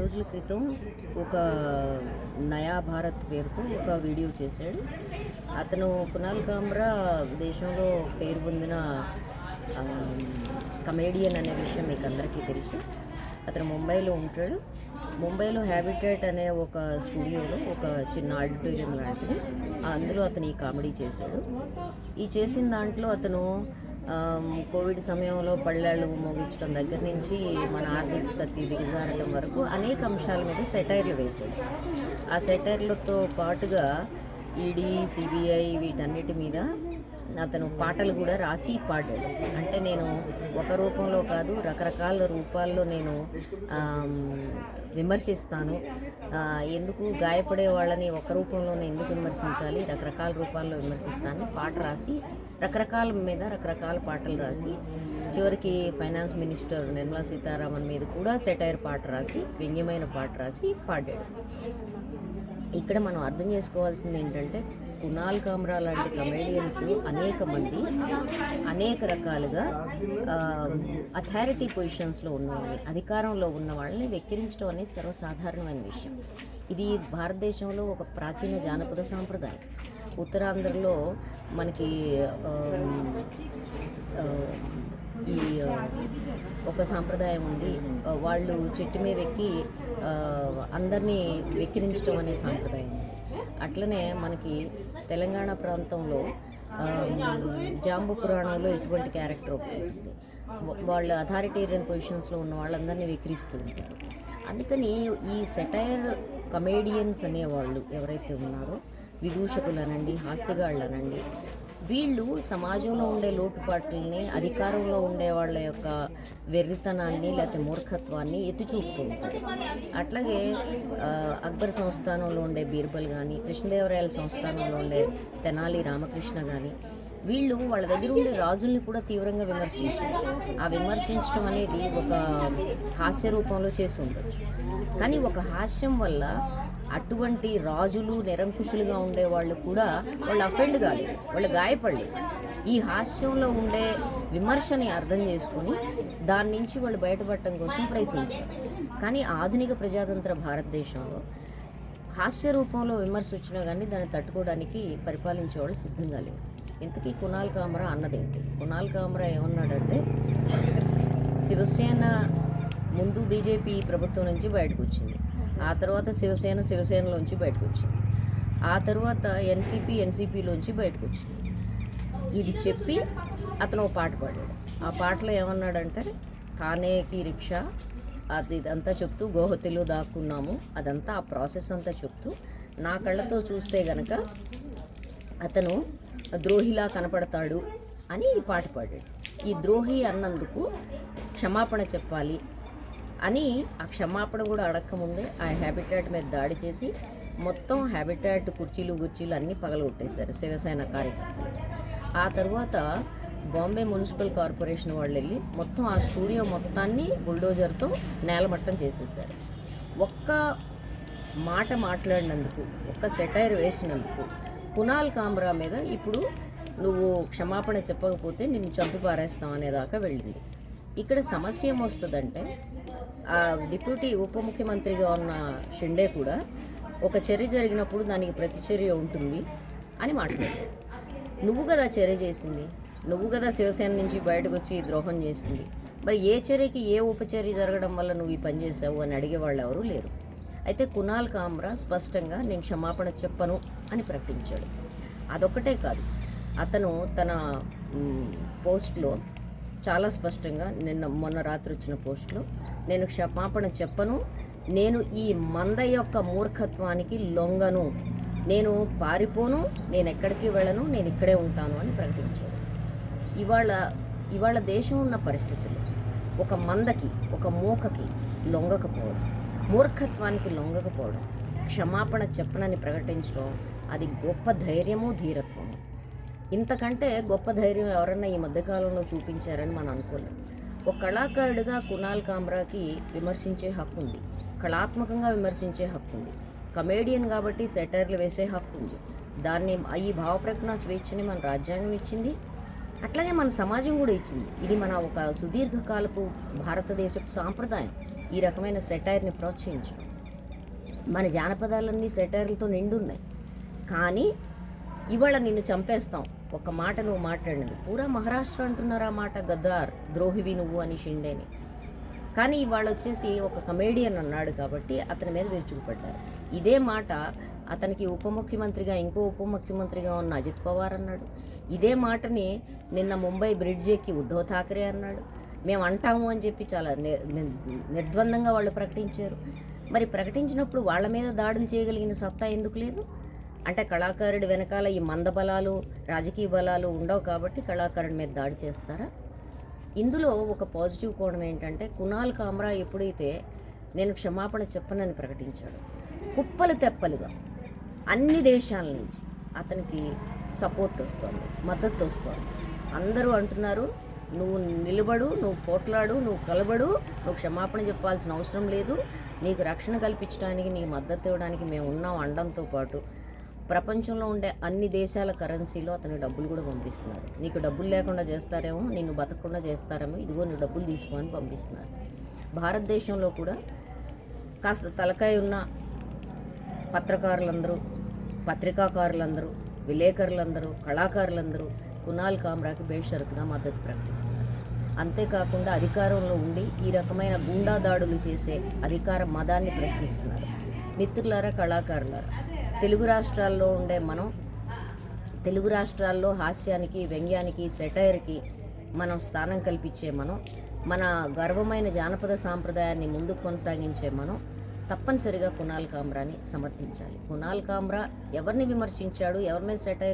రోజుల క్రితం ఒక నయా భారత్ పేరుతో ఒక వీడియో చేశాడు. అతను కునాల్ కామ్రా దేశంలో పేరు పొందిన కమేడియన్ అనే విషయం మీకు అందరికీ తెలుసు. అతను ముంబైలో ఉంటాడు. ముంబైలో హ్యాబిటేట్ అనే ఒక స్టూడియోలో ఒక చిన్న ఆడిటోరియం లాంటిది, అందులో అతను ఈ కామెడీ చేశాడు. ఈ చేసిన దాంట్లో అతను కోవిడ్ సమయంలో పళ్ళాళ్ళు మోగించడం దగ్గర నుంచి మన ఆర్థిక స్థితి దిగజారడం వరకు అనేక అంశాల మీద సెటైర్లు వేశాడు. ఆ సెటైర్లతో పాటుగా ఈడీ, సిబిఐ వీటన్నిటి మీద అతను పాటలు కూడా రాసి పాడాడు. అంటే నేను ఒక రూపంలో కాదు, రకరకాల రూపాల్లో నేను విమర్శిస్తాను. ఎందుకు గాయపడే వాళ్ళని ఒక రూపంలోనే ఎందుకు విమర్శించాలి, రకరకాల రూపాల్లో విమర్శిస్తానని పాట రాసి, రకరకాల మీద రకరకాల పాటలు రాసి, చివరికి ఫైనాన్స్ మినిస్టర్ నిర్మలా సీతారామన్ మీద కూడా సెటైర్ పాట రాసి, వ్యంగ్యమైన పాట రాసి పాడాడు. ఇక్కడ మనం అర్థం చేసుకోవాల్సింది ఏంటంటే, కునాల్ కామ్రా లాంటి కమేడియన్స్ అనేక మంది అనేక రకాలుగా అథారిటీ పొజిషన్స్లో ఉన్న వాళ్ళని, అధికారంలో ఉన్న వాళ్ళని వెక్కిరించడం అనేది సర్వసాధారణమైన విషయం. ఇది భారతదేశంలో ఒక ప్రాచీన జానపద సాంప్రదాయం. ఉత్తరాంధ్రలో మనకి ఈ ఒక సాంప్రదాయం ఉంది. వాళ్ళు చెట్టు మీద ఎక్కి అందరినీ వెక్కిరించడం అనే సాంప్రదాయం ఉంది. అట్లనే మనకి తెలంగాణ ప్రాంతంలో జాంబు పురాణంలో ఇటువంటి క్యారెక్టర్ ఒకటి ఉంటుంది. వాళ్ళు అథారిటేరియన్ పొజిషన్స్లో ఉన్న వాళ్ళందరినీ వెక్కిరిస్తూ ఉంటారు. అందుకని ఈ సెటైర్ కమేడియన్స్ అనేవాళ్ళు ఎవరైతే ఉన్నారో, విదూషకులనండి, హాస్యగాళ్ళనండి, వీళ్ళు సమాజంలో ఉండే లోటుపాట్లని, అధికారంలో ఉండే వాళ్ళ యొక్క వెర్రితనాన్ని లేకపోతే మూర్ఖత్వాన్ని ఎత్తి చూపుతూ ఉంటారు. అట్లాగే అక్బర్ సంస్థానంలో ఉండే బీర్బల్ కానీ, కృష్ణదేవరాయల సంస్థానంలో ఉండే తెనాలి రామకృష్ణ కానీ, వీళ్ళు వాళ్ళ దగ్గర ఉండే రాజుల్ని కూడా తీవ్రంగా విమర్శించారు. ఆ విమర్శించడం అనేది ఒక హాస్య రూపంలో చేసి ఉండొచ్చు. కానీ ఒక హాస్యం వల్ల అటువంటి రాజులు, నిరంకుశులుగా ఉండేవాళ్ళు కూడా వాళ్ళు అఫెండ్ కాలేదు, వాళ్ళు గాయపడలేదు. ఈ హాస్యంలో ఉండే విమర్శని అర్థం చేసుకుని దాని నుంచి వాళ్ళు బయటపడటం కోసం ప్రయత్నించారు. కానీ ఆధునిక ప్రజాతంత్ర భారతదేశంలో హాస్య రూపంలో విమర్శ వచ్చినా కానీ దాన్ని తట్టుకోవడానికి పరిపాలించేవాళ్ళు సిద్ధంగా లేరు. ఇంతకీ కునాల్ కామ్రా అన్నదేంటి? కునాల్ కామ్రా ఏమన్నాడంటే, శివసేన ముందు బీజేపీ ప్రభుత్వం నుంచి బయటకు వచ్చింది, ఆ తర్వాత శివసేనలోంచి బయటకు వచ్చింది, ఆ తర్వాత ఎన్సీపీలోంచి బయటకు వచ్చింది. ఇది చెప్పి అతను ఒక పాట పాడాడు. ఆ పాటలో ఏమన్నాడంటే, తానేకి రిక్షా అది ఇదంతా చెప్తూ, గోహతిలో దాక్కున్నాము అదంతా ఆ ప్రాసెస్ అంతా చెప్తూ, నా కళ్ళతో చూస్తే గనక అతను ద్రోహిలా కనపడతాడు అని ఈ పాట పాడాడు. ఈ ద్రోహి అన్నందుకు క్షమాపణ చెప్పాలి అని ఆ క్షమాపణ కూడా అడక్కముందే ఆ హ్యాబిటాట్ మీద దాడి చేసి మొత్తం హ్యాబిటాట్ కుర్చీలు అన్నీ పగలగొట్టేశారు శివసేన కార్యకర్తలు. ఆ తర్వాత బాంబే మున్సిపల్ కార్పొరేషన్ వాళ్ళు వెళ్ళి మొత్తం ఆ స్టూడియో మొత్తాన్ని బుల్డోజర్తో నేలమట్టం చేసేసారు. ఒక్క మాట మాట్లాడినందుకు, ఒక్క సెటైర్ వేసినందుకు కునాల్ కామ్రా మీద ఇప్పుడు నువ్వు క్షమాపణ చెప్పకపోతే నిన్ను చంపి పారేస్తాం అనేదాకా వెళ్ళింది. ఇక్కడ సమస్య ఏమొస్తుందంటే, ఆ డిప్యూటీ ఉప ముఖ్యమంత్రిగా ఉన్న షిండే కూడా ఒక చర్య జరిగినప్పుడు దానికి ప్రతిచర్య ఉంటుంది అని మాట్లాడాడు. నువ్వు కదా చర్య చేసింది, నువ్వు కదా శివసేన నుంచి బయటకు వచ్చి ద్రోహం చేసింది, మరి ఏ చర్యకి ఏ ఉపచర్య జరగడం వల్ల నువ్వు ఈ పని చేసావు అని అడిగేవాళ్ళు ఎవరూ లేరు. అయితే కునాల్ కామ్రా స్పష్టంగా నేను క్షమాపణ చెప్పను అని ప్రకటించాడు. అదొక్కటే కాదు, అతను తన పోస్ట్లో చాలా స్పష్టంగా మొన్న రాత్రి వచ్చిన పోస్టులో, నేను క్షమాపణ చెప్పను, నేను ఈ మంద యొక్క మూర్ఖత్వానికి లొంగను, నేను పారిపోను, నేను ఎక్కడికి వెళ్ళను, నేను ఇక్కడే ఉంటాను అని ప్రకటించాడు. ఇవాళ దేశం ఉన్న పరిస్థితుల్లో ఒక మందకి, ఒక మూకకి లొంగకపోవడం, మూర్ఖత్వానికి లొంగకపోవడం, క్షమాపణ చెప్పనని ప్రకటించడం, అది గొప్ప ధైర్యము, ధీరత్వము. ఇంతకంటే గొప్ప ధైర్యం ఎవరన్నా ఈ మధ్యకాలంలో చూపించారని మనం అనుకోలేం. ఒక కళాకారుడిగా కునాల్ కామ్రాకి విమర్శించే హక్కు ఉంది, కళాత్మకంగా విమర్శించే హక్కు ఉంది, కమేడియన్ కాబట్టి సెటైర్లు వేసే హక్కు ఉంది. దాన్ని ఈ భావప్రకటన స్వేచ్ఛని మన రాజ్యాంగం ఇచ్చింది, అట్లాగే మన సమాజం కూడా ఇచ్చింది. ఇది మన ఒక సుదీర్ఘకాలపు భారతదేశపు సాంప్రదాయం. ఈ రకమైన సెటైర్ని ప్రోత్సహించడం. మన జానపదాలన్నీ సెటైర్లతో నిండున్నాయి. కానీ ఇవాళ నిన్ను చంపేస్తాం ఒక మాట నువ్వు మాట్లాడినది. పూరా మహారాష్ట్ర అంటున్నారు ఆ మాట, గద్దార్, ద్రోహివి నువ్వు అని షిండేని. కానీ ఇవాళ వచ్చేసి ఒక కమేడియన్ అన్నాడు కాబట్టి అతని మీద విరుచుకుపడ్డారు. ఇదే మాట అతనికి ఉప ముఖ్యమంత్రిగా, ఇంకో ఉప ముఖ్యమంత్రిగా ఉన్న అజిత్ పవార్ అన్నాడు. ఇదే మాటని నిన్న ముంబై బ్రిడ్జ్ ఎక్కి ఉద్ధవ్ ఠాకరే అన్నాడు. మేము అంటాము అని చెప్పి చాలా నిర్ద్వందంగా వాళ్ళు ప్రకటించారు. మరి ప్రకటించినప్పుడు వాళ్ళ మీద దాడులు చేయగలిగిన సత్తా ఎందుకు లేదు? అంటే కళాకారుడి వెనకాల ఈ మందబలాలు, రాజకీయ బలాలు ఉండవు కాబట్టి కళాకారుడి మీద దాడి చేస్తారా? ఇందులో ఒక పాజిటివ్ కోణం ఏంటంటే, కునాల్ కామ్రా ఎప్పుడైతే నేను క్షమాపణ చెప్పనని ప్రకటించాడు, కుప్పలు తెప్పలుగా అన్ని దేశాల నుంచి అతనికి సపోర్ట్ వస్తుంది, మద్దతు వస్తుంది. అందరూ అంటున్నారు, నువ్వు నిలబడు, నువ్వు పోట్లాడు, నువ్వు కలబడు, నువ్వు క్షమాపణ చెప్పాల్సిన అవసరం లేదు, నీకు రక్షణ కల్పించడానికి, నీ మద్దతు ఇవ్వడానికి మేము ఉన్నాం అనడంతో పాటు ప్రపంచంలో ఉండే అన్ని దేశాల కరెన్సీలో అతను డబ్బులు కూడా పంపిస్తున్నారు. నీకు డబ్బులు లేకుండా చేస్తారేమో, నిన్ను బతకకుండా చేస్తారేమో, ఇదిగో నువ్వు డబ్బులు తీసుకొని పంపిస్తున్నారు. భారతదేశంలో కూడా కాస్త తలకాయ ఉన్న పత్రకారులందరూ, పత్రికాకారులందరూ, విలేకరులందరూ, కళాకారులందరూ కునాల్ కామ్రాకి బేషరతుగా మద్దతు ప్రకటిస్తున్నారు. అంతేకాకుండా అధికారంలో ఉండి ఈ రకమైన గూండా దాడులు చేసే అధికార మదాన్ని ప్రశ్నిస్తున్నారు. మిత్రులారా, కళాకారులారా, తెలుగు రాష్ట్రాల్లో ఉండే మనం, తెలుగు రాష్ట్రాల్లో హాస్యానికి, వ్యంగ్యానికి, సెటైర్కి మనం స్థానం కల్పించే మనం, మన గర్వమైన జానపద సాంప్రదాయాన్ని ముందుకు కొనసాగించే మనం తప్పనిసరిగా కునాల్ కామ్రాని సమర్థించాలి. కునాల్ కామ్రా ఎవరిని విమర్శించాడు, ఎవరి మీద సెటైర్